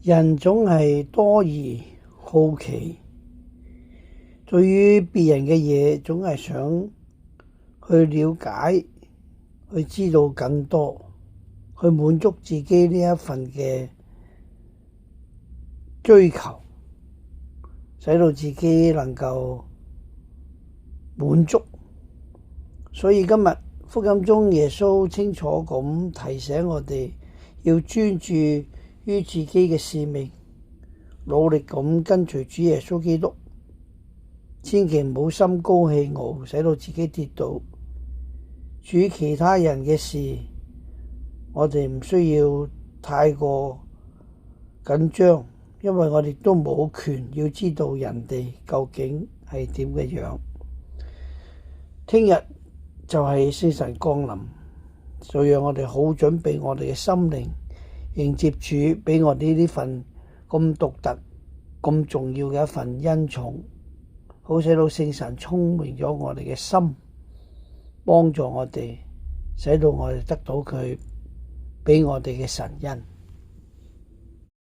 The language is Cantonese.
人總係多疑好奇，對於別人嘅嘢總係想去了解，去知道更多，去滿足自己呢一份嘅追求，使到自己能夠滿足。所以今日福音中耶穌清楚咁提醒我哋，要專注於自己嘅使命，努力咁跟隨主耶穌基督，千祈唔好心高氣傲，使到自己跌倒。至於其他人嘅事，我哋唔需要太過緊張，因為我哋都冇權要知道人哋究竟係點嘅樣。聽日就係聖神降臨，就讓我哋好準備我哋嘅心靈，迎接主俾我哋呢份咁獨特、咁重要嘅一份恩寵，好使到聖神充滿咗我哋嘅心，幫助我哋，使到我哋得到佢俾我哋嘅神恩。